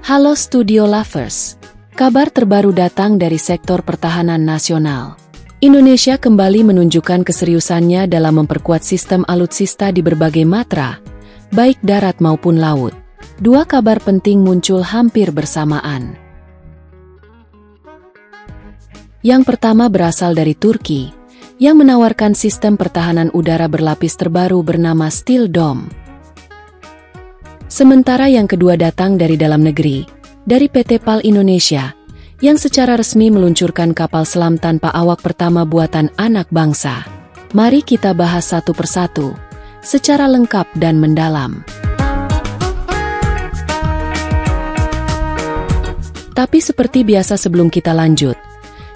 Halo Studio Lovers, kabar terbaru datang dari sektor pertahanan nasional. Indonesia kembali menunjukkan keseriusannya dalam memperkuat sistem alutsista di berbagai matra, baik darat maupun laut. Dua kabar penting muncul hampir bersamaan. Yang pertama berasal dari Turki, yang menawarkan sistem pertahanan udara berlapis terbaru bernama Steel Dome. Sementara yang kedua datang dari dalam negeri, dari PT PAL Indonesia, yang secara resmi meluncurkan kapal selam tanpa awak pertama buatan anak bangsa. Mari kita bahas satu persatu, secara lengkap dan mendalam. Tapi seperti biasa sebelum kita lanjut,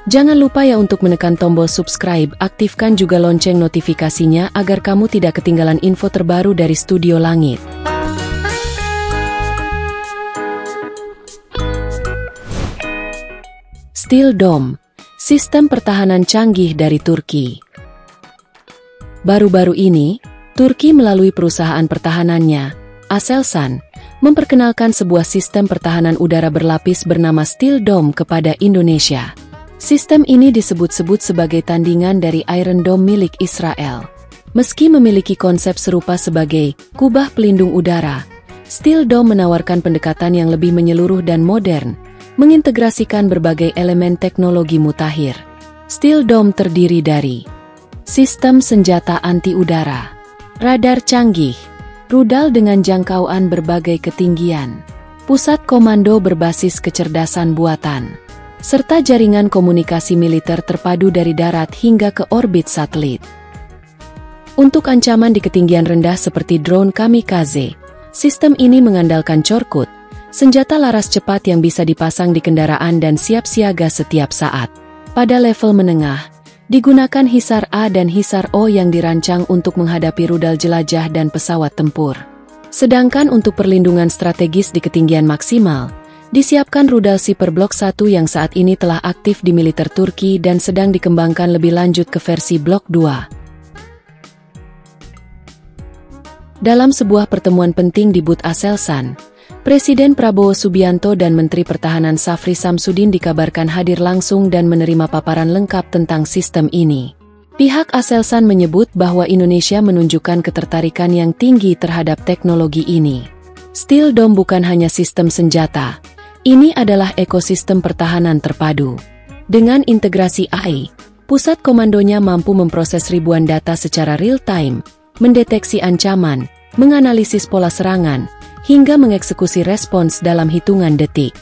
jangan lupa ya untuk menekan tombol subscribe, aktifkan juga lonceng notifikasinya agar kamu tidak ketinggalan info terbaru dari Studio Langit. Steel Dome, sistem pertahanan canggih dari Turki. Baru-baru ini, Turki melalui perusahaan pertahanannya, Aselsan, memperkenalkan sebuah sistem pertahanan udara berlapis bernama Steel Dome kepada Indonesia. Sistem ini disebut-sebut sebagai tandingan dari Iron Dome milik Israel. Meski memiliki konsep serupa sebagai kubah pelindung udara, Steel Dome menawarkan pendekatan yang lebih menyeluruh dan modern, mengintegrasikan berbagai elemen teknologi mutakhir. Steel Dome terdiri dari sistem senjata anti-udara, radar canggih, rudal dengan jangkauan berbagai ketinggian, pusat komando berbasis kecerdasan buatan, serta jaringan komunikasi militer terpadu dari darat hingga ke orbit satelit. Untuk ancaman di ketinggian rendah seperti drone kamikaze, sistem ini mengandalkan corkut, senjata laras cepat yang bisa dipasang di kendaraan dan siap siaga setiap saat. Pada level menengah, digunakan HISAR A dan HISAR O yang dirancang untuk menghadapi rudal jelajah dan pesawat tempur. Sedangkan untuk perlindungan strategis di ketinggian maksimal, disiapkan rudal Siper Blok 1 yang saat ini telah aktif di militer Turki dan sedang dikembangkan lebih lanjut ke versi Blok 2. Dalam sebuah pertemuan penting di booth Aselsan, Presiden Prabowo Subianto dan Menteri Pertahanan Safri Samsudin dikabarkan hadir langsung dan menerima paparan lengkap tentang sistem ini. Pihak Aselsan menyebut bahwa Indonesia menunjukkan ketertarikan yang tinggi terhadap teknologi ini. Steel Dome bukan hanya sistem senjata, ini adalah ekosistem pertahanan terpadu. Dengan integrasi AI, pusat komandonya mampu memproses ribuan data secara real-time, mendeteksi ancaman, menganalisis pola serangan, hingga mengeksekusi respons dalam hitungan detik.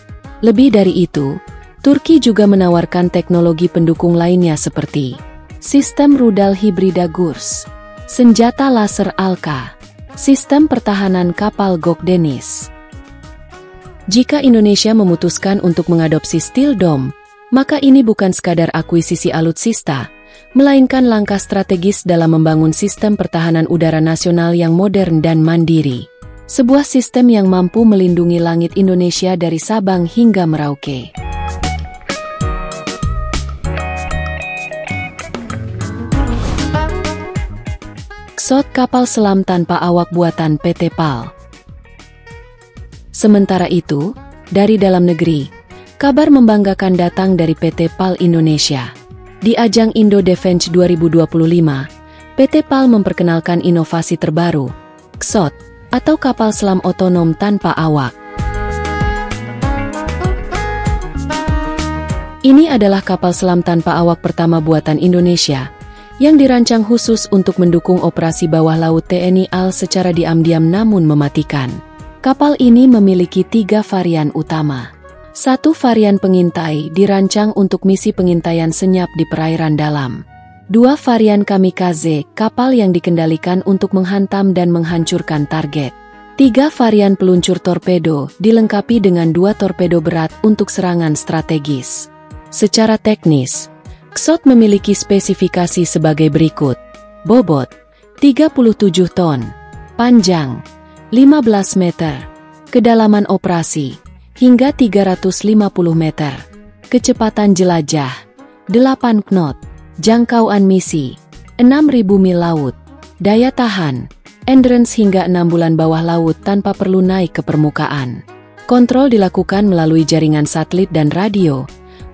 Lebih dari itu, Turki juga menawarkan teknologi pendukung lainnya seperti sistem rudal hibrida Gurs, senjata laser Alka, sistem pertahanan kapal Gökdeniz. Jika Indonesia memutuskan untuk mengadopsi Steel Dome, maka ini bukan sekadar akuisisi alutsista, melainkan langkah strategis dalam membangun sistem pertahanan udara nasional yang modern dan mandiri. Sebuah sistem yang mampu melindungi langit Indonesia dari Sabang hingga Merauke. Qsot kapal selam tanpa awak buatan PT PAL. Sementara itu, dari dalam negeri, kabar membanggakan datang dari PT PAL Indonesia. Di ajang Indo Defense 2025, PT PAL memperkenalkan inovasi terbaru, Qsot, atau kapal selam otonom tanpa awak. Ini adalah kapal selam tanpa awak pertama buatan Indonesia, yang dirancang khusus untuk mendukung operasi bawah laut TNI AL secara diam-diam namun mematikan. Kapal ini memiliki 3 varian utama. Satu varian pengintai dirancang untuk misi pengintaian senyap di perairan dalam. 2 varian kamikaze, kapal yang dikendalikan untuk menghantam dan menghancurkan target. 3 varian peluncur torpedo, dilengkapi dengan 2 torpedo berat untuk serangan strategis. Secara teknis, Qsot memiliki spesifikasi sebagai berikut. Bobot, 37 ton. Panjang, 15 meter. Kedalaman operasi, hingga 350 meter. Kecepatan jelajah, 8 knot. Jangkauan misi, 6.000 mil laut. Daya tahan, endurance hingga 6 bulan bawah laut tanpa perlu naik ke permukaan. Kontrol dilakukan melalui jaringan satelit dan radio,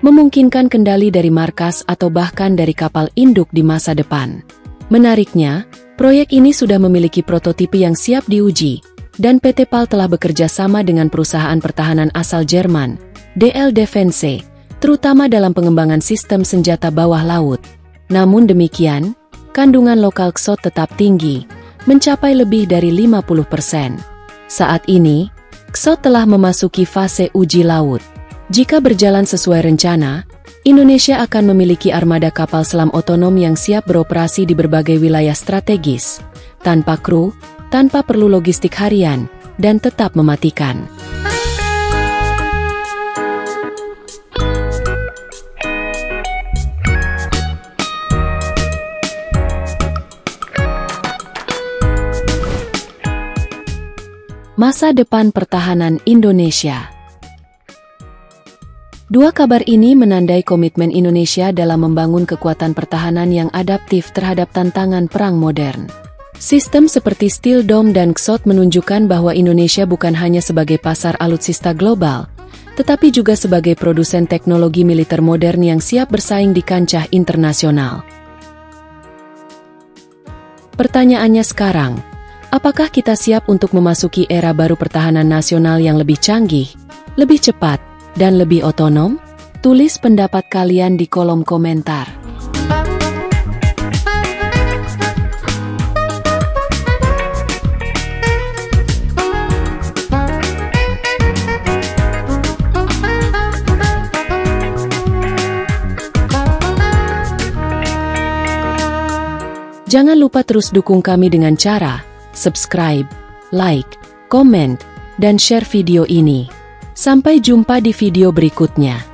memungkinkan kendali dari markas atau bahkan dari kapal induk di masa depan. Menariknya, proyek ini sudah memiliki prototipe yang siap diuji, dan PT PAL telah bekerja sama dengan perusahaan pertahanan asal Jerman, DL Defense, terutama dalam pengembangan sistem senjata bawah laut. Namun demikian, kandungan lokal Qsot tetap tinggi, mencapai lebih dari 50%. Saat ini, Qsot telah memasuki fase uji laut. Jika berjalan sesuai rencana, Indonesia akan memiliki armada kapal selam otonom yang siap beroperasi di berbagai wilayah strategis, tanpa kru, tanpa perlu logistik harian, dan tetap mematikan. Masa depan pertahanan Indonesia. Dua kabar ini menandai komitmen Indonesia dalam membangun kekuatan pertahanan yang adaptif terhadap tantangan perang modern. Sistem seperti Steel Dome dan Qsot menunjukkan bahwa Indonesia bukan hanya sebagai pasar alutsista global, tetapi juga sebagai produsen teknologi militer modern yang siap bersaing di kancah internasional. Pertanyaannya sekarang, apakah kita siap untuk memasuki era baru pertahanan nasional yang lebih canggih, lebih cepat, dan lebih otonom? Tulis pendapat kalian di kolom komentar. Jangan lupa terus dukung kami dengan cara subscribe, like, komen, dan share video ini. Sampai jumpa di video berikutnya.